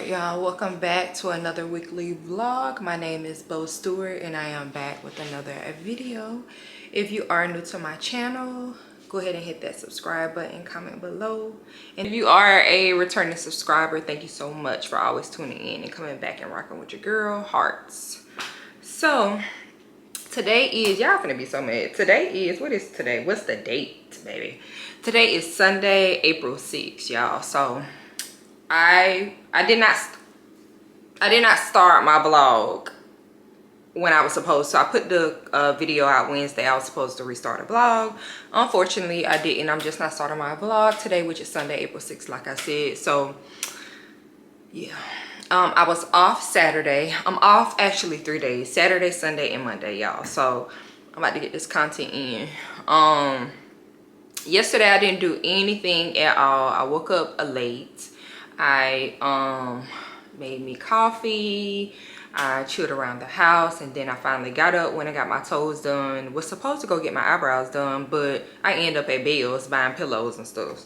y'all, welcome back to another weekly vlog. My name is BOStewart and I am back with another video. If you are new to my channel, go ahead and hit that subscribe button, comment below. And if you are a returning subscriber, thank you so much for always tuning in and coming back and rocking with your girl, hearts. So today is, y'all gonna be so mad. Today is, what is today? What's the date, baby? Today is Sunday, April 6th, y'all. So I did not start my vlog when I was supposed to. I put the video out Wednesday. I was supposed to restart a vlog. Unfortunately, I didn't. I'm just not starting my vlog today, which is Sunday, April 6th, like I said. So yeah, I was off Saturday. I'm off actually 3 days: Saturday, Sunday, and Monday, y'all. So I'm about to get this content in. Yesterday I didn't do anything at all. I woke up late. I made me coffee. I chilled around the house, and then I finally got up, when I got my toes done. Was supposed to go get my eyebrows done, but I ended up at Bill's buying pillows and stuff.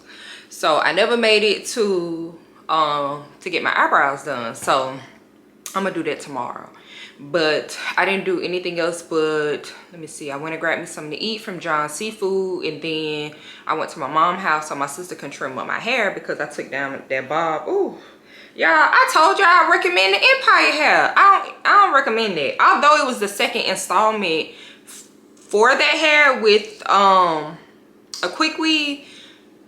So I never made it to get my eyebrows done. So I'm gonna do that tomorrow. But I didn't do anything else but, let me see, I went and grabbed me something to eat from John's Seafood, and then I went to my mom's house so my sister can trim up my hair because I took down that bob. Ooh, y'all, I told y'all I recommend the Empire hair. I don't recommend it. Although it was the second installment for that hair with a quick weave,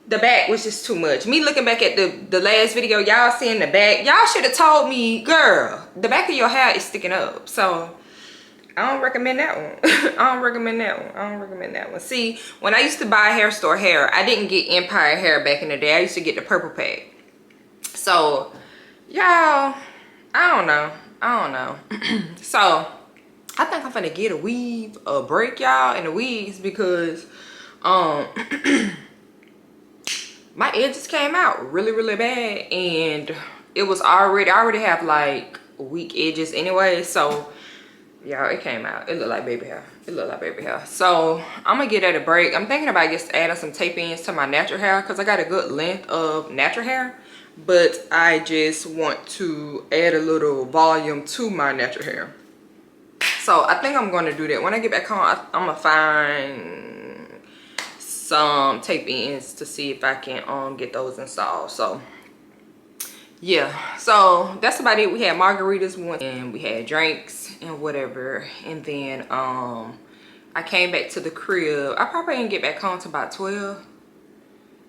the back was just too much. Me looking back at the last video, y'all seeing the back, y'all should have told me, girl, the back of your hair is sticking up. So I don't recommend that one. I don't recommend that one. I don't recommend that one. See, when I used to buy hair store hair, I didn't get Empire hair back in the day. I used to get the purple pack. So y'all, I don't know. So I think I'm gonna get a weave, a break, y'all, and the weaves, because my edges came out really bad, and it was I already have like weak edges anyway. So y'all, it came out. It looked like baby hair. It looked like baby hair. So I'm gonna get that a break. I'm thinking about just adding some tape ins to my natural hair, because I got a good length of natural hair, but I just want to add a little volume to my natural hair. So I think I'm gonna do that. When I get back home, I'm gonna find some tape ins to see if I can get those installed. So yeah, so that's about it. We had margaritas and we had drinks and whatever, and then I came back to the crib. I probably didn't get back home till about 12,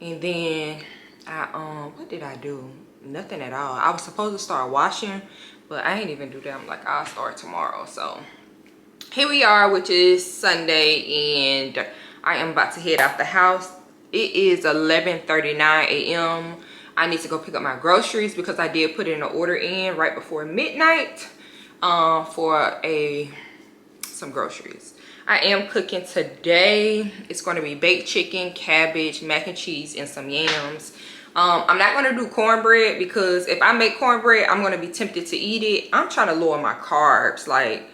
and then I what did I do? Nothing at all. I was supposed to start washing, but I ain't even do that. I'm like, I'll start tomorrow. So here we are, which is Sunday, and I am about to head out the house. It is 11:39 a.m. I need to go pick up my groceries because I did put in an order in right before midnight for some groceries. I am cooking today. It's going to be baked chicken, cabbage, mac and cheese, and some yams. I'm not going to do cornbread, because if I make cornbread, I'm going to be tempted to eat it. I'm trying to lower my carbs. Like,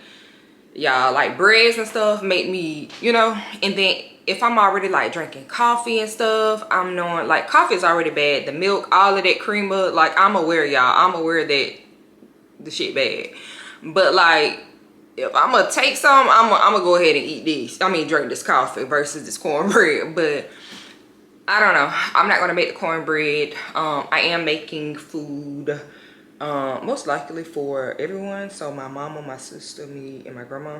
y'all, like breads and stuff make me, you know, and then if I'm already like drinking coffee and stuff, I'm knowing like coffee is already bad. The milk, all of that creamer, like I'm aware, y'all, I'm aware that the shit bad. But like, if I'm gonna take some, I'm gonna go ahead and eat this. I mean, drink this coffee versus this cornbread. But I don't know. I'm not gonna make the cornbread. I am making food, most likely for everyone. So my mama, my sister, me, and my grandma.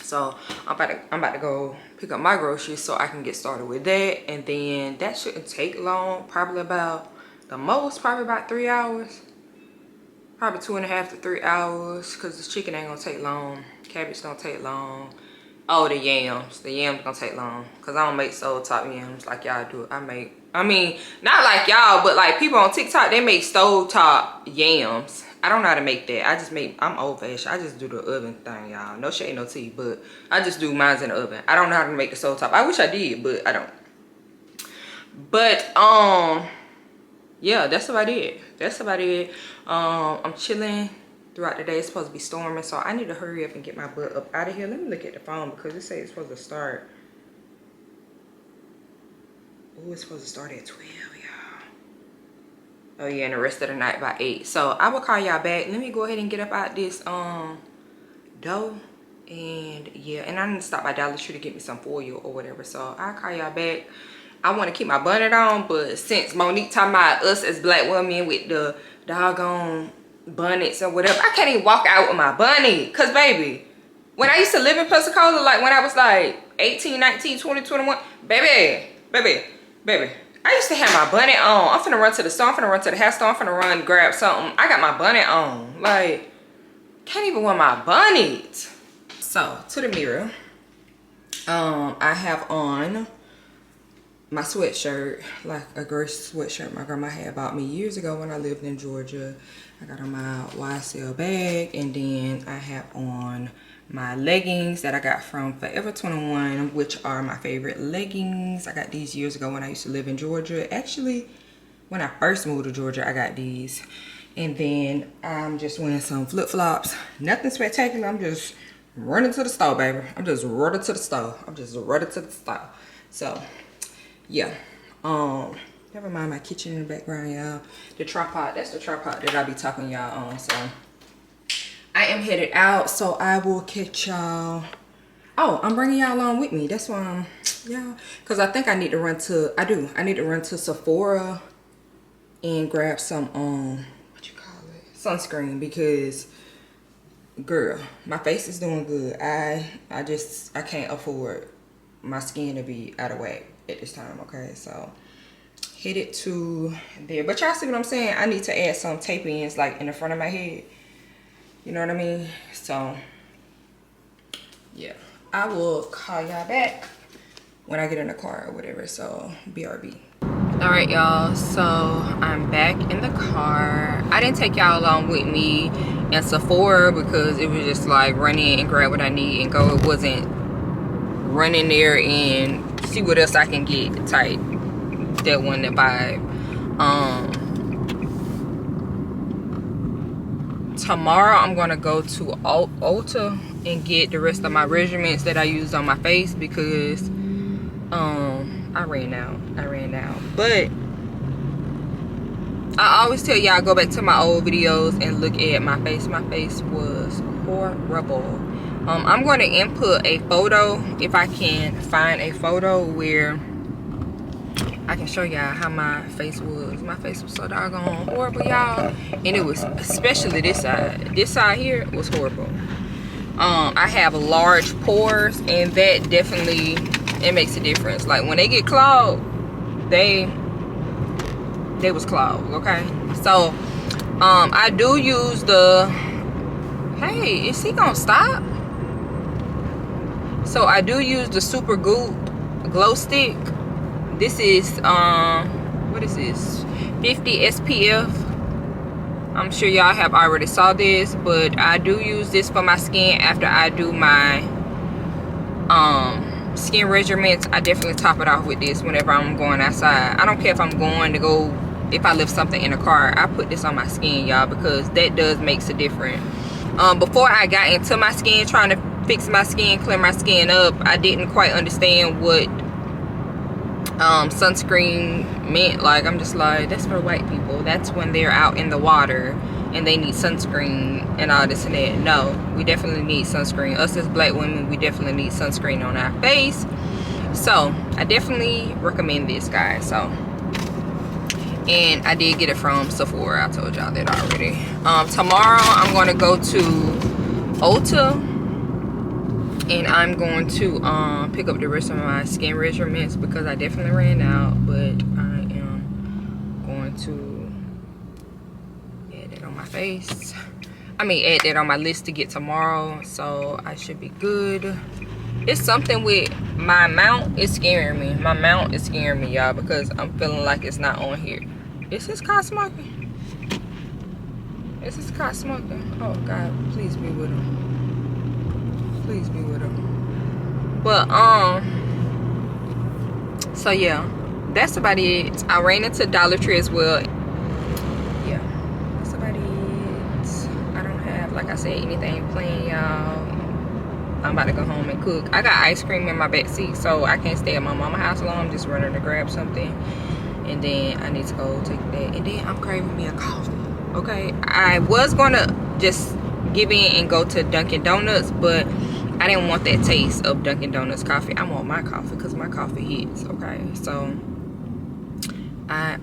So I'm about to go pick up my groceries so I can get started with that, and then that shouldn't take long. Probably about, the most, probably about 3 hours. Probably 2.5 to 3 hours, because this chicken ain't gonna take long. Cabbage don't take long. Oh, the yams gonna take long, because I don't make stove top yams like y'all do. I mean, not like y'all, but like people on TikTok, they make stove top yams. I don't know how to make that. I'm old fashioned. I just do the oven thing, y'all. No shade, no tea, but I just do mine in the oven. I don't know how to make the stove top. I wish I did, but I don't. But yeah, that's about it. I'm chilling throughout the day. It's supposed to be storming, so I need to hurry up and get my butt up out of here. Let me look at the phone, because it says it's supposed to start. Oh, it's supposed to start at 12, y'all. Oh yeah, and the rest of the night by 8. So I will call y'all back. Let me go ahead and get up out this dough. And yeah, and I need to stop by Dollar Tree to get me some foil or whatever. So I'll call y'all back. I want to keep my bonnet on, but since Monique talking about us as black women with the doggone bonnets or whatever, I can't even walk out with my bonnet. Cause baby, when I used to live in Pensacola, like when I was like 18, 19, 20, 21, baby, I used to have my bonnet on. I'm finna run to the store, I'm finna run to the hair store, I'm finna run grab something. I got my bonnet on. Like, can't even wear my bonnet. So, to the mirror. I have on my sweatshirt, like a gray sweatshirt my grandma had bought me years ago when I lived in Georgia. I got on my YSL bag, and then I have on my leggings that I got from Forever 21, which are my favorite leggings. I got these years ago when I used to live in Georgia. Actually, when I first moved to Georgia, I got these. And then I'm just wearing some flip-flops. Nothing spectacular. I'm just running to the store, baby. I'm just running to the store. So yeah, never mind my kitchen in the background, y'all. The tripod, that's the tripod that I be talking y'all on. So I am headed out, so I will catch y'all. Oh, I'm bringing y'all along with me. That's why y'all, because I think I need to run to, I need to run to Sephora and grab some what you call it, sunscreen, because girl, my face is doing good. I can't afford my skin to be out of whack at this time. Okay, so headed to there, but y'all see what I'm saying? I need to add some tape ins like in the front of my head, you know what I mean? So yeah, I will call y'all back when I get in the car or whatever. So BRB. All right, y'all, so I'm back in the car. I didn't take y'all along with me in Sephora because it was just like run in and grab what I need and go. It wasn't running there and see what else I can get type. That wasn't the vibe. Tomorrow I'm gonna go to Ulta and get the rest of my regiments that I used on my face because I ran out. But I always tell y'all, go back to my old videos and look at my face. My face was horrible. I'm going to input a photo if I can find a photo where I can show y'all how my face was. My face was so doggone horrible, y'all. And it was especially this side. This side here was horrible. I have large pores, and that definitely, it makes a difference. Like when they get clogged, they was clogged, okay? So I do use the, hey, is he gonna stop? So I do use the Super Goop glow stick. This is what is this, 50 SPF. I'm sure y'all have already saw this, but I do use this for my skin after I do my skin regimens. I definitely top it off with this whenever I'm going outside. I don't care if I'm going to go, if I lift something in the car, I put this on my skin, y'all, because that does makes a difference. Before I got into my skin, trying to fix my skin, clear my skin up, I didn't quite understand what sunscreen meant. Like, I'm just like, that's for white people. That's when they're out in the water and they need sunscreen and all this and that. No, we definitely need sunscreen. Us as black women, we definitely need sunscreen on our face. So I definitely recommend this, guys. So, and I did get it from Sephora. I told y'all that already. Tomorrow I'm going to go to Ulta, and I'm going to pick up the rest of my skin regimens because I definitely ran out. But I am going to add that on my face. I mean, add that on my list to get tomorrow. So I should be good. It's something with my mount. It's scaring me. My mount is scaring me, y'all, because I'm feeling like it's not on here. Is this car smoking? Is this car smoking? Oh God, please be with him. Please be with him. But so yeah, that's about it. I ran into Dollar Tree as well. Yeah, that's about it. I don't have, like I said, anything planned, y'all. I'm about to go home and cook. I got ice cream in my back seat, so I can't stay at my mama's house long. I'm just running to grab something and then I need to go take that, and then I'm craving me a coffee. Okay, I was gonna just give in and go to Dunkin' Donuts, but I didn't want that taste of Dunkin' Donuts coffee. I want my coffee because my coffee hits. Okay, so I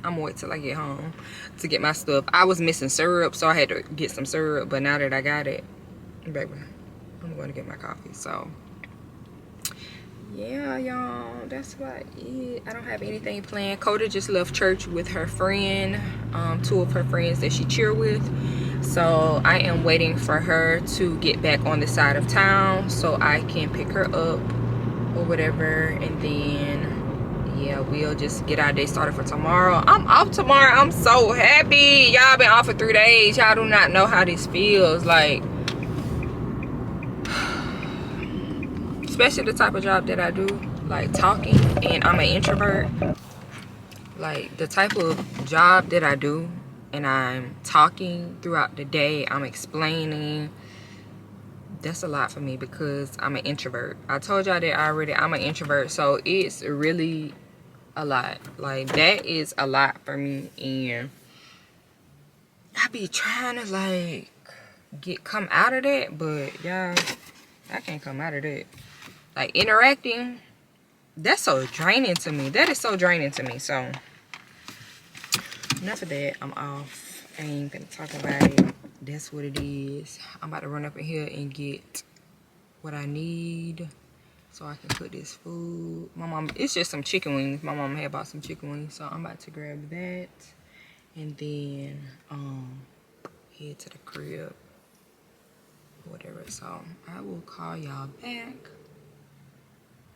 I'm gonna wait till I get home to get my stuff. I was missing syrup, so I had to get some syrup, but now that I got it, baby, I'm going to get my coffee. So yeah, y'all, that's about it. I don't have anything planned. Coda just left church with her friend, 2 of her friends that she cheer with. So I am waiting for her to get back on the side of town so I can pick her up or whatever, and then yeah, we'll just get our day started for tomorrow. I'm off tomorrow. I'm so happy. Y'all been off for 3 days. Y'all do not know how this feels. Like, especially the type of job that I do, like talking, and I'm an introvert. Like the type of job that I do, and I'm talking throughout the day, I'm explaining. That's a lot for me because I'm an introvert. I told y'all that already. I'm an introvert, so it's really a lot. Like, that is a lot for me, and I be trying to like come out of that, but y'all, I can't come out of that. Like, interacting, that's so draining to me. That is so draining to me. So enough of that. I'm off. I ain't gonna talk about it. That's what it is. I'm about to run up in here and get what I need so I can cook this food. My mom, it's just some chicken wings. My mom had bought some chicken wings, so I'm about to grab that and then head to the crib or whatever. So I will call y'all back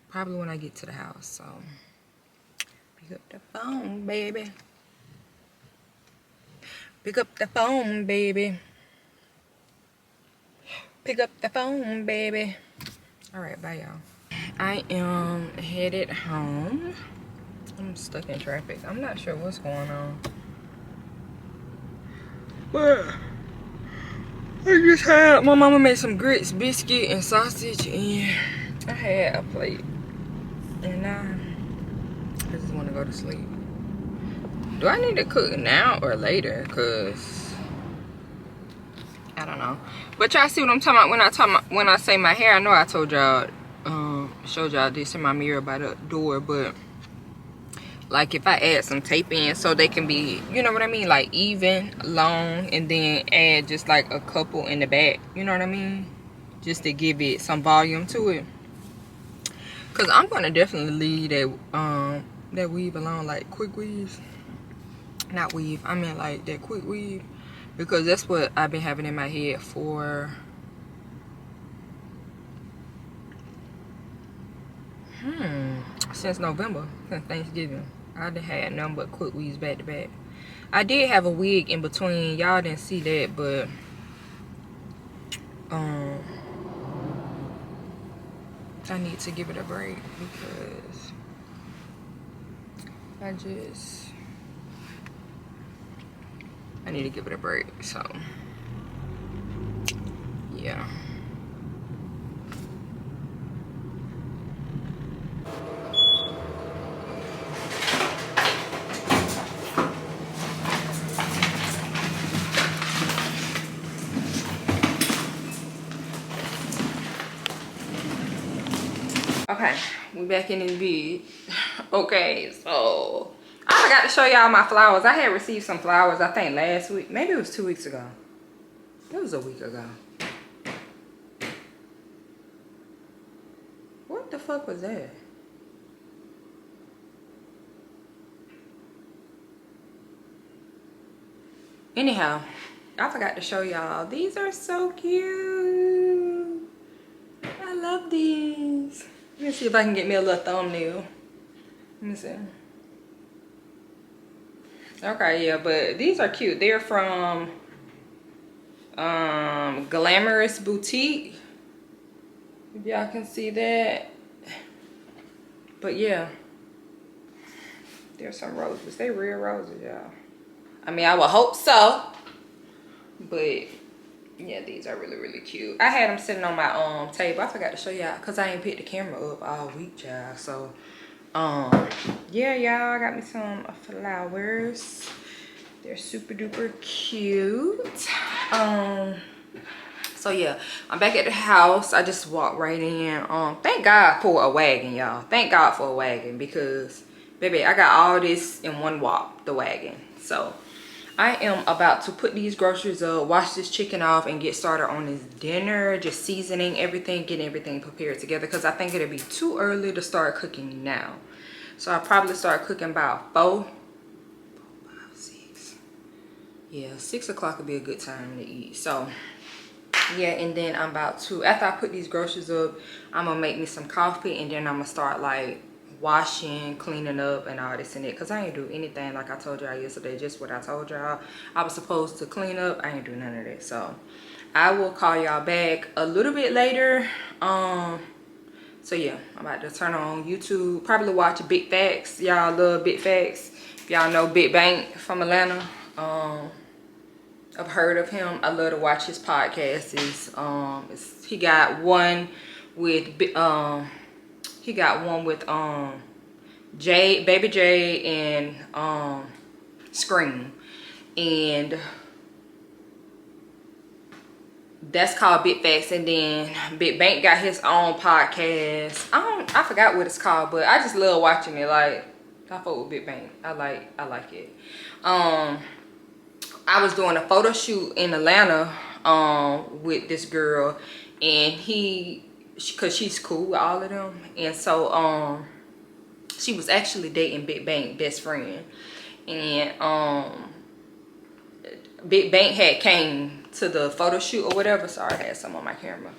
probably when I get to the house. So pick up the phone, baby. Pick up the phone, baby. Pick up the phone, baby. All right, bye, y'all. I am headed home. I'm stuck in traffic. I'm not sure what's going on. But I just had, my mama made some grits, biscuit, and sausage, and I had a plate. And now I just want to go to sleep. Do I need to cook now or later? Cause I don't know. But y'all see what I'm talking about when I say my hair. I know I told y'all, showed y'all this in my mirror by the door, but like if I add some tape in so they can be, you know what I mean, like even, long, and then add just like a couple in the back, you know what I mean, just to give it some volume to it. Cause I'm gonna definitely leave that weave alone, like quick weaves. Not weave, I mean like that quick weave, because that's what I've been having in my head for since November, since Thanksgiving. I done had nothing but quick weaves back to back. I did have a wig in between. Y'all didn't see that, but I need to give it a break because I need to give it a break. So yeah. Okay, we back in this bed. Okay, so I forgot to show y'all my flowers. I had received some flowers, I think last week. Maybe it was 2 weeks ago. It was a week ago. What the fuck was that? Anyhow, I forgot to show y'all. These are so cute. I love these. Let me see if I can get me a little thumbnail. Let me see. Okay, yeah, but these are cute. They're from Glamorous Boutique. If y'all can see that. But yeah. There's some roses. They real roses, y'all. I mean, I would hope so. But yeah, these are really, really cute. I had them sitting on my table. I forgot to show y'all because I ain't picked the camera up all week, y'all. So Yeah, y'all, I got me some flowers. They're super duper cute. So yeah, I'm back at the house. I just walked right in. Thank God for a wagon, y'all. Thank God for a wagon, because baby, I got all this in one walk, the wagon. So I am about to put these groceries up, wash this chicken off, and get started on this dinner. Just seasoning everything, getting everything prepared together, because I think it'll be too early to start cooking now. So I'll probably start cooking about 4, 5, 6. Yeah, 6 o'clock would be a good time to eat. So yeah, and then I'm about to, after I put these groceries up, I'm gonna make me some coffee, and then I'm gonna start like washing, cleaning up, and all this and that, because I ain't do anything like I told y'all yesterday. Just what I told y'all I was supposed to clean up, I ain't do none of that. So I will call y'all back a little bit later. So yeah, I'm about to turn on YouTube, probably watch Big Facts. Y'all love Big Facts. If y'all know Big Bank from Atlanta, I've heard of him. I love to watch his podcast. He got one with Baby J, and Scream, and that's called Big Facts. And then Big Bank got his own podcast. I forgot what it's called, but I just love watching it. Like, I fuck with Big Bank. I like it. I was doing a photo shoot in Atlanta with this girl, and cause she's cool with all of them, and so she was actually dating Big Bank best friend, and Big Bank had came to the photo shoot or whatever. Sorry, I had some on my camera.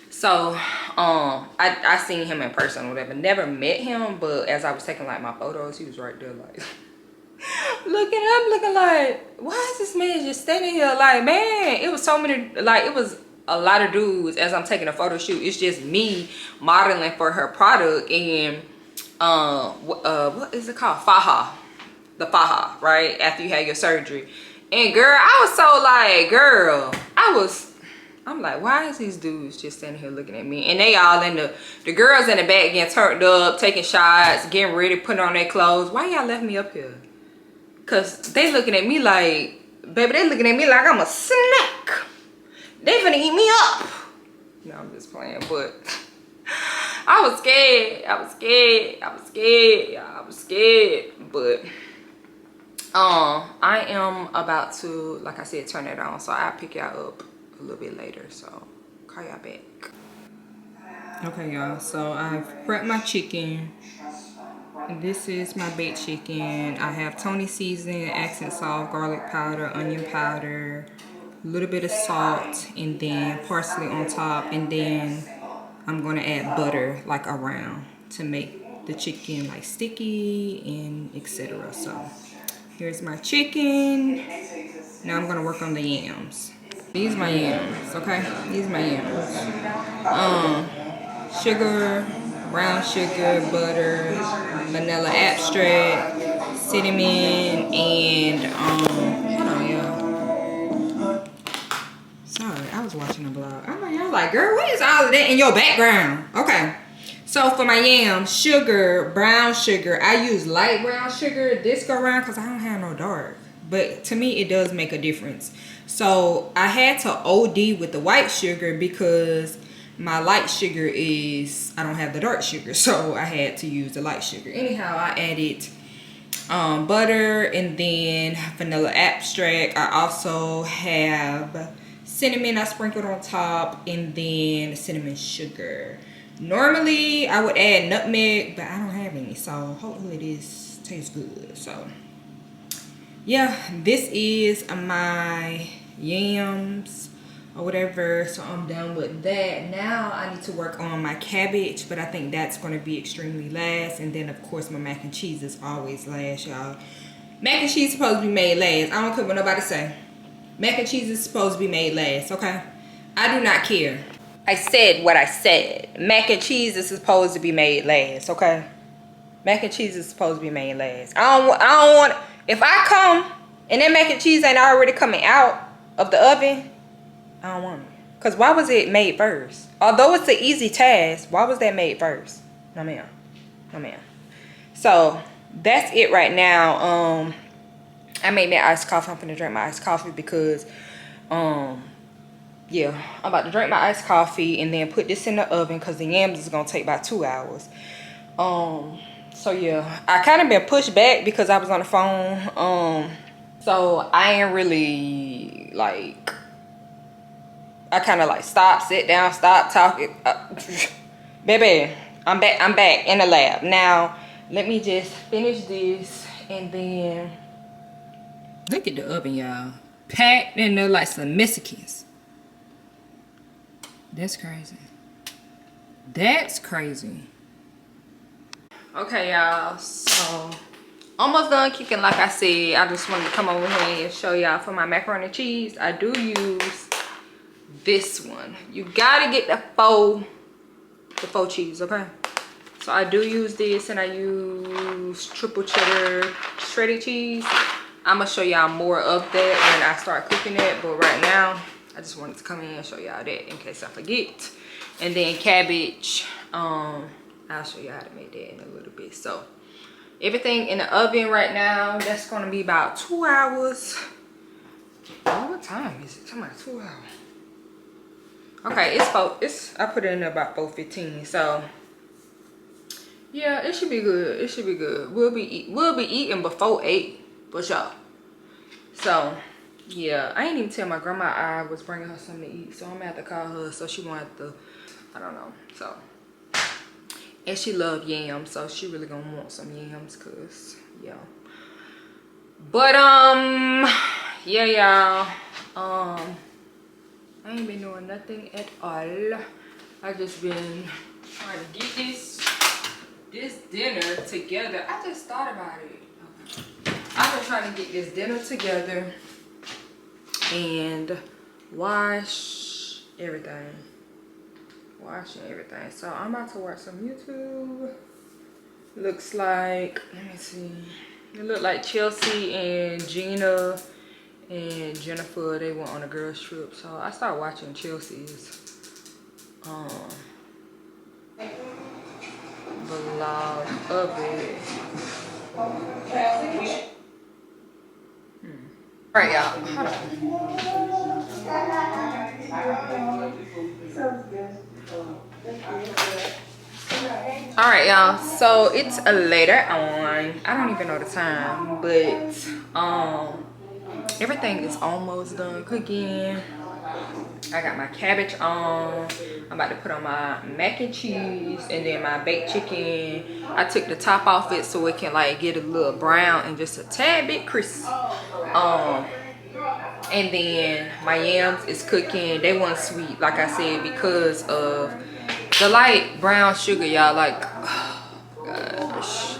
So I seen him in person or whatever. Never met him, but as I was taking like my photos, he was right there like looking up, looking like, why is this man just standing here? Like, man, it was so many, like, it was a lot of dudes as I'm taking a photo shoot. It's just me modeling for her product, and what is it called? Faja. The faja, right? After you had your surgery. And girl, I was so like, girl, I'm like, why is these dudes just standing here looking at me? And they all in the girls in the back getting turned up, taking shots, getting ready, putting on their clothes. Why y'all left me up here? Cause they looking at me like, baby, they looking at me like I'm a snack. They finna eat me up. No, I'm just playing, but I was scared. I was scared. But I am about to, like I said, turn it on. So I'll pick y'all up a little bit later. So call y'all back. Okay, y'all. So I've prepped my chicken. This is my baked chicken. I have Tony seasoning, accent salt, garlic powder, onion powder, a little bit of salt, and then parsley on top. And then I'm gonna add butter like around to make the chicken like sticky and etc. So here's my chicken. Now I'm gonna work on the yams. These my yams, okay? These my yams. Sugar, brown sugar, butter, vanilla extract, cinnamon, and hold on, y'all. Sorry, I was watching a vlog. I'm like, y'all like, girl, what is all of that in your background? Okay. So for my yams, sugar, brown sugar. I use light brown sugar this go around because I don't have no dark. But to me, it does make a difference. So I had to OD with the white sugar because my light sugar is, I don't have the dark sugar. So I had to use the light sugar. Anyhow, I added butter and then vanilla extract. I also have cinnamon I sprinkled on top, and then cinnamon sugar. Normally I would add nutmeg, but I don't have any, so hopefully this tastes good. So yeah, this is my yams or whatever. So I'm done with that. Now I need to work on my cabbage, but I think that's going to be extremely last. And then of course my mac and cheese is always last, y'all. Mac and cheese is supposed to be made last. I don't care what nobody say. Mac and cheese is supposed to be made last, okay? I do not care. I said what I said. Mac and cheese is supposed to be made last, okay? Mac and cheese is supposed to be made last. I don't want, if I come and that mac and cheese ain't already coming out of the oven, I don't want it. Because why was it made first? Although it's an easy task, why was that made first? No, ma'am. No, ma'am. So that's it right now. I made me iced coffee. I'm finna drink my iced coffee because yeah, I'm about to drink my iced coffee and then put this in the oven because the yams is gonna take about 2 hours. So yeah, I kind of been pushed back because I was on the phone. So I ain't really like, I kind of like stop, sit down, stop talking. Baby, I'm back in the lab. Now, let me just finish this and then, look at the oven, y'all. Packed in there like some Mexicans. That's crazy. That's crazy. Okay, y'all, so almost done cooking. Like I said, I just wanted to come over here and show y'all for my macaroni and cheese. I do use this one. You gotta get the faux cheese, okay? So I do use this, and I use triple cheddar shredded cheese. I'm gonna show y'all more of that when I start cooking it, but right now I just wanted to come in and show y'all that in case I forget. And then cabbage, I'll show you how to make that in a little bit. So everything in the oven right now, that's gonna be about 2 hours. Oh, what time is it? It's about 2 hours. Okay, I put it in there about 4:15. So yeah, it should be good. It should be good. We'll be eating before 8 for sure. So yeah, I ain't even tell my grandma I was bringing her something to eat, so I'm gonna have to call her so she won't have to, I don't know. So, and she love yams, so she really gonna want some yams, cause yeah. But yeah, y'all, I ain't been doing nothing at all. I just been trying to get this dinner together. I just thought about it. Okay. I've been trying to get this dinner together and washing everything. So I'm about to watch some YouTube. Looks like, let me see. It looked like Chelsea and Gina and Jennifer, they went on a girls trip. So I started watching Chelsea's vlog of it. All right, y'all. Hold on. All right, y'all. So it's later on. I don't even know the time, but everything is almost done cooking. I got my cabbage on. I'm about to put on my mac and cheese and then my baked chicken. I took the top off it so it can like get a little brown and just a tad bit crispy. And then my yams is cooking. They want sweet, like I said, because of the light brown sugar, y'all. Like, oh gosh.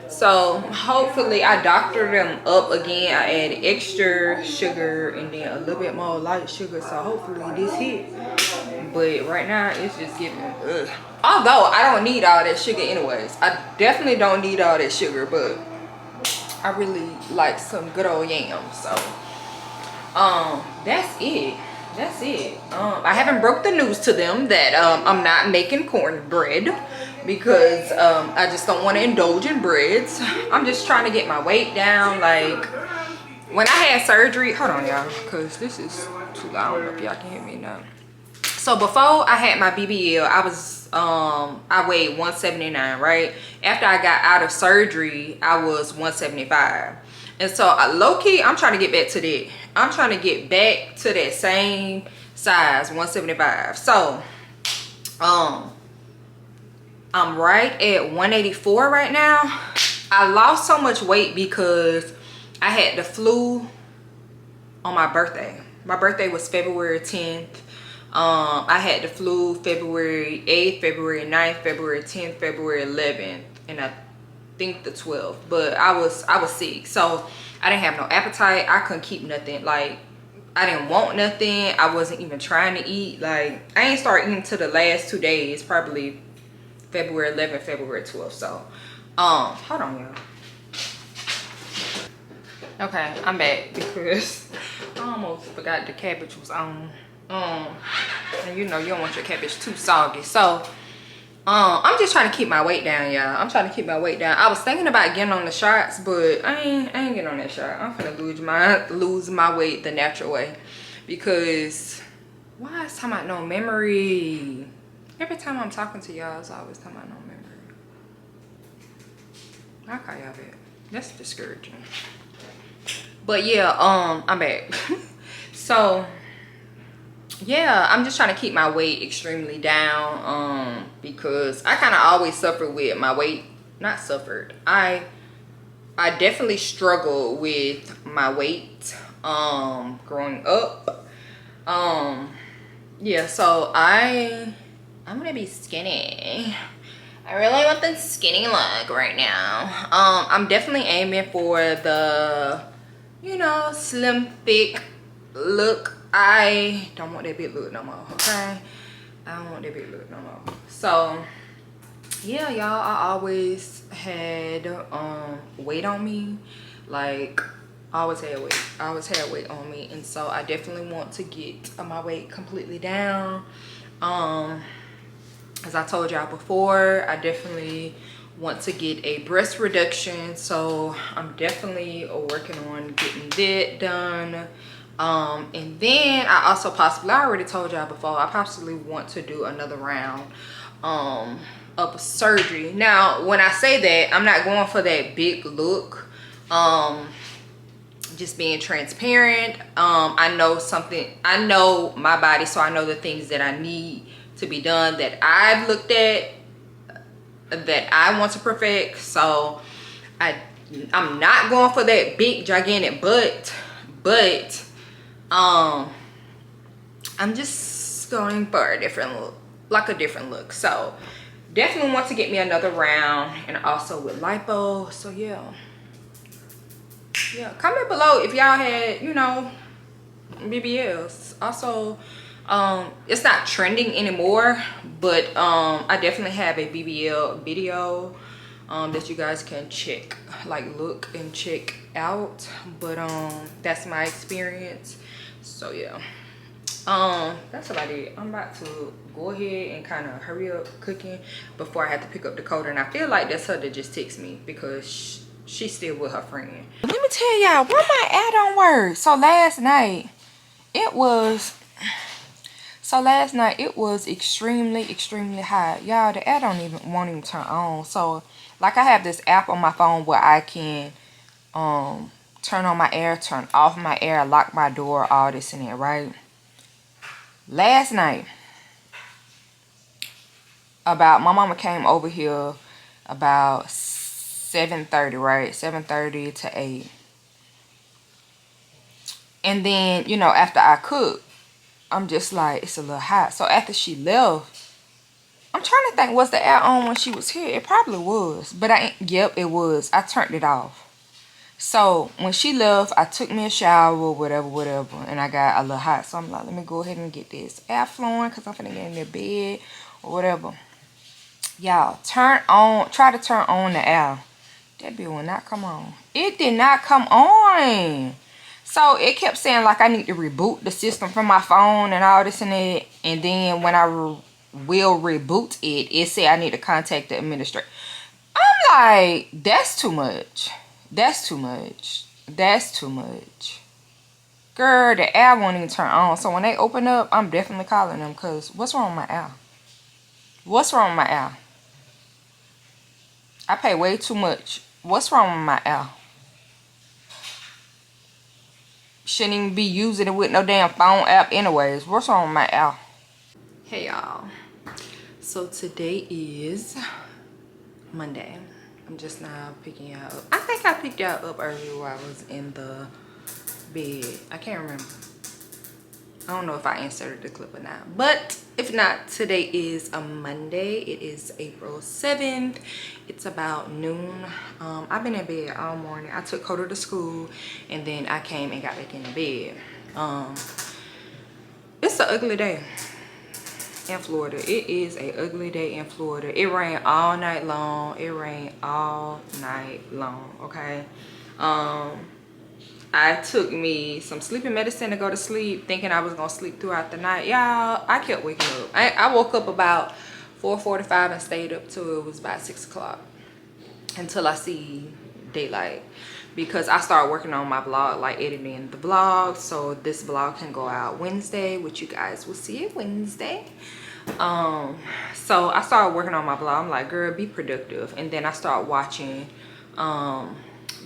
So hopefully I doctored them up again. I added extra sugar and then a little bit more light sugar. So hopefully this hit. But right now it's just giving ugh. Although I don't need all that sugar anyways. I definitely don't need all that sugar, but I really like some good old yams. So that's it. I haven't broke the news to them that I'm not making cornbread because I just don't want to indulge in breads. I'm just trying to get my weight down. Like when I had surgery, hold on y'all, because this is too loud. I don't know if y'all can hear me now. So before I had my BBL, I weighed 179, right? After I got out of surgery, I was 175. And so low-key, I'm trying to get back to that. I'm trying to get back to that same size, 175. So, I'm right at 184 right now. I lost so much weight because I had the flu on my birthday. My birthday was February 10th. I had the flu February 8th, February 9th, February 10th, February 11th, and I think the 12th. But I was sick, so I didn't have no appetite. I couldn't keep nothing. Like I didn't want nothing. I wasn't even trying to eat. Like I ain't started eating till the last 2 days, probably February 11th, February 12th. So hold on y'all. Okay, I'm back because I almost forgot the cabbage was on. And you know you don't want your cabbage too soggy. So I'm just trying to keep my weight down, y'all. I'm trying to keep my weight down. I was thinking about getting on the shots, but I ain't getting on that shot. I'm gonna lose my weight the natural way. Because why is talking about no memory? Every time I'm talking to y'all, it's always talking about no memory. How can y'all bet? That's discouraging. But yeah, I'm back. So yeah, I'm just trying to keep my weight extremely down, because I kind of always suffered with my weight. Not suffered, I definitely struggled with my weight growing up. Yeah, so I'm gonna be skinny. I really want the skinny look right now. I'm definitely aiming for the, you know, slim thick look. I don't want that big look no more, okay? I don't want that big look no more. So yeah, y'all, I always had weight on me. Like, I always had weight on me, and so I definitely want to get my weight completely down. As I told y'all before, I definitely want to get a breast reduction, so I'm definitely working on getting that done. And then I also possibly, I already told y'all before, I possibly want to do another round of surgery. Now when I say that, I'm not going for that big look. Just being transparent. I know my body, so I know the things that I need to be done, that I've looked at, that I want to perfect. So I'm not going for that big gigantic butt, but I'm just going for a different look, like a different look. So definitely want to get me another round, and also with lipo. So yeah, comment below if y'all had, you know, BBLs. Also, it's not trending anymore, but I definitely have a BBL video that you guys can check, like look and check out. But that's my experience. So yeah, that's what I did. I'm about to go ahead and kind of hurry up cooking before I have to pick up Dakota, and I feel like that's her that just texts me because she's still with her friend. Let me tell y'all, where my add-on work. So last night it was extremely hot, y'all. The air won't even turn on. So like, I have this app on my phone where I can turn on my air, turn off my air, lock my door, all this and that, right? Last night, my mama came over here about 7:30, right? 7:30 to 8. And then, you know, after I cook, I'm just like, it's a little hot. So after she left, I'm trying to think, was the air on when she was here? It probably was. But yep, it was. I turned it off. So when she left, I took me a shower, whatever, and I got a little hot. So I'm like, let me go ahead and get this air flowing, because I'm finna get in the bed or whatever. Y'all, try to turn on the air. That bill will not come on. It did not come on. So it kept saying like I need to reboot the system from my phone and all this and that. And then when I will reboot it, it said I need to contact the administrator. I'm like, that's too much. That's too much. That's too much. Girl, the air won't even turn on. So when they open up, I'm definitely calling them, because what's wrong with my air? What's wrong with my air? I pay way too much. What's wrong with my air? Shouldn't even be using it with no damn phone app anyways. What's wrong with my air? Hey y'all. So today is Monday. I'm just now picking y'all up. I think I picked y'all up earlier while I was in the bed. I can't remember. I don't know if I inserted the clip or not. But if not, today is a Monday. It is April 7th. It's about noon. I've been in bed all morning. I took Coda to school, and then I came and got back in the bed. It's an ugly day in Florida. It is a ugly day in Florida. It rained all night long. It rained all night long, okay? I took me some sleeping medicine to go to sleep, thinking I was gonna sleep throughout the night. Y'all, I kept waking up. I woke up about 4:45 and stayed up till it was about 6 o'clock until I see daylight, because I started working on my vlog, like editing the vlog, so this vlog can go out Wednesday, which you guys will see it Wednesday. So I started working on my vlog. I'm like, girl, be productive. And then I started watching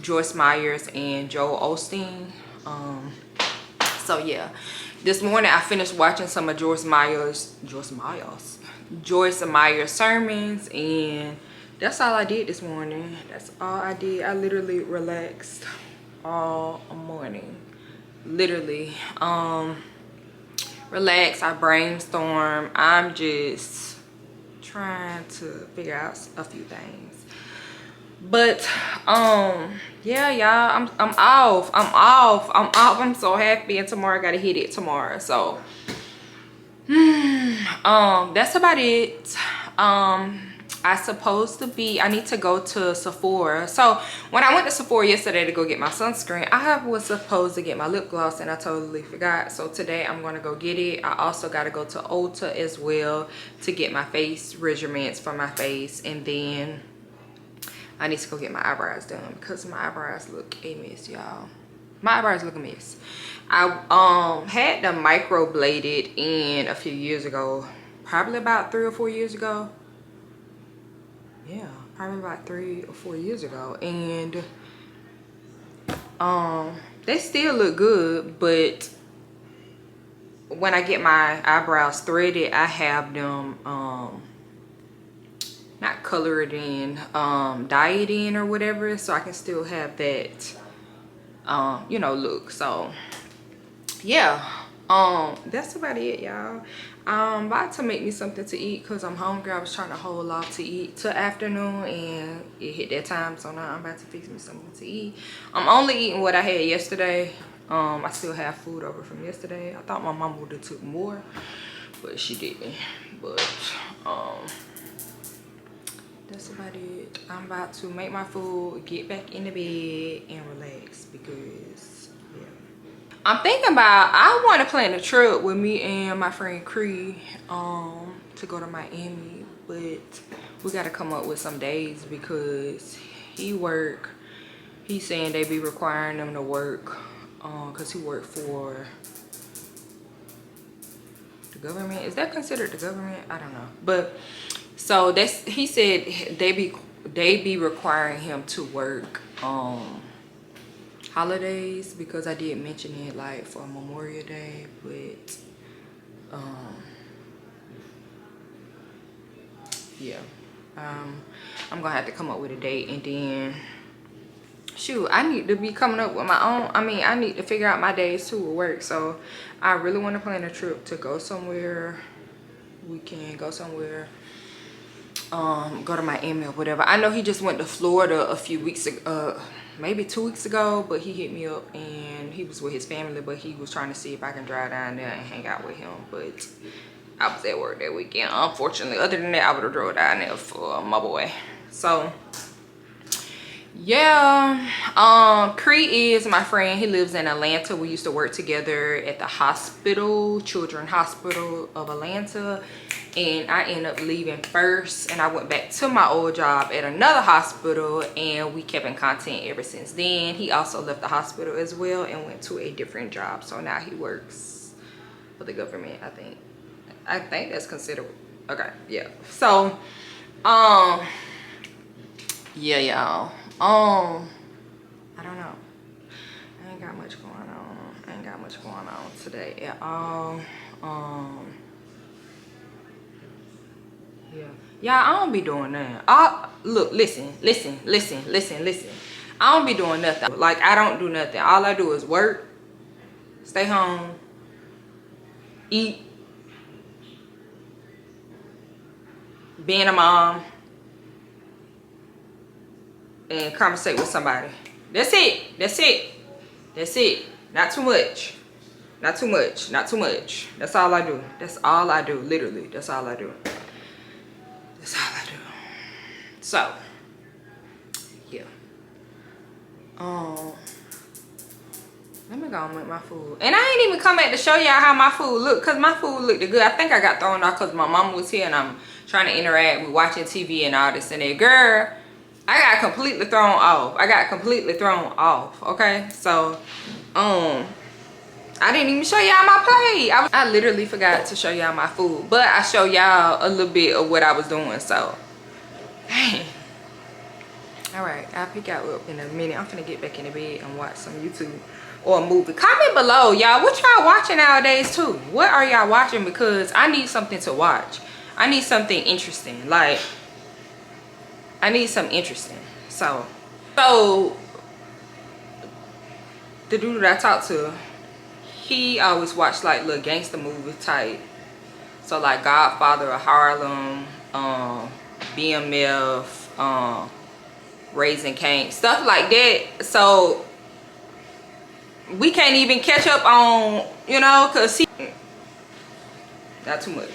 Joyce Myers and Joel Osteen. So yeah, this morning I finished watching some of Joyce Myers sermons, and that's all I did this morning. That's all I did. I literally relaxed all morning. Literally. Relax. I brainstorm. I'm just trying to figure out a few things. But yeah, y'all, I'm off. I'm so happy, and tomorrow I gotta hit it tomorrow. So that's about it. I need to go to Sephora. So when I went to Sephora yesterday to go get my sunscreen, I was supposed to get my lip gloss and I totally forgot. So today I'm going to go get it. I also got to go to Ulta as well to get my face measurements for my face. And then I need to go get my eyebrows done because my eyebrows look a mess, y'all. My eyebrows look a mess. I had them microbladed in a few years ago, probably about 3 or 4 years ago. Yeah, probably about 3 or 4 years ago, and they still look good, but when I get my eyebrows threaded, I have them not colored in, dyed in or whatever, so I can still have that you know, look. So yeah, that's about it, y'all. I'm about to make me something to eat because I'm hungry. I was trying to hold off to eat till afternoon, and it hit that time, so now I'm about to fix me something to eat. I'm only eating what I had yesterday. I still have food over from yesterday. I thought my mom would have took more, but she didn't. But that's about it. I'm about to make my food, get back in the bed, and relax because yeah. I'm thinking about, I want to plan a trip with me and my friend Cree to go to Miami, but we got to come up with some days because he's saying they be requiring them to work because he worked for the government. Is that considered the government? I don't know. But so he said they be requiring him to work holidays, because I did mention it like for Memorial Day, but yeah, I'm gonna have to come up with a date, and then shoot, I need to be coming up with my own. I need to figure out my days too at work. So I really want to plan a trip to go somewhere. We can go somewhere, go to Miami or whatever. I know he just went to Florida a few weeks ago, maybe 2 weeks ago, but he hit me up and he was with his family, but he was trying to see if I can drive down there and hang out with him, but I was at work that weekend, unfortunately. Other than that, I would have drove down there for my boy. So yeah, Cree is my friend. He lives in Atlanta. We used to work together at the hospital, Children's Hospital of Atlanta, and I ended up leaving first, and I went back to my old job at another hospital, and we kept in contact ever since then. He also left the hospital as well and went to a different job, so now he works for the government. I think that's considered okay. Yeah, so yeah, y'all, I don't know. I ain't got much going on. I ain't got much going on today at all. Yeah, y'all, I don't be doing nothing. Look, listen. I don't be doing nothing. Like, I don't do nothing. All I do is work, stay home, eat, being a mom, and conversate with somebody. That's it. Not too much. That's all I do. Literally, that's all I do. So yeah, let me go and make my food. And I ain't even come back to show y'all how my food look, because my food looked good. I think I got thrown off because my mama was here and trying to interact with watching TV and all this and that. Girl, I got completely thrown off. Okay, so I didn't even show y'all my plate. I literally forgot to show y'all my food, but I show y'all a little bit of what I was doing. So dang. All right, I'll pick y'all up in a minute. I'm finna get back in the bed and watch some YouTube or a movie. Comment below, y'all, what y'all watching nowadays too. What are y'all watching? Because I need something to watch. I need something interesting. Like, I need something interesting. So the dude that I talked to, he always watched like little gangster movie type. So like Godfather of Harlem, BMF, Raising Cane's, stuff like that. So we can't even catch up on, you know, cause he not too much.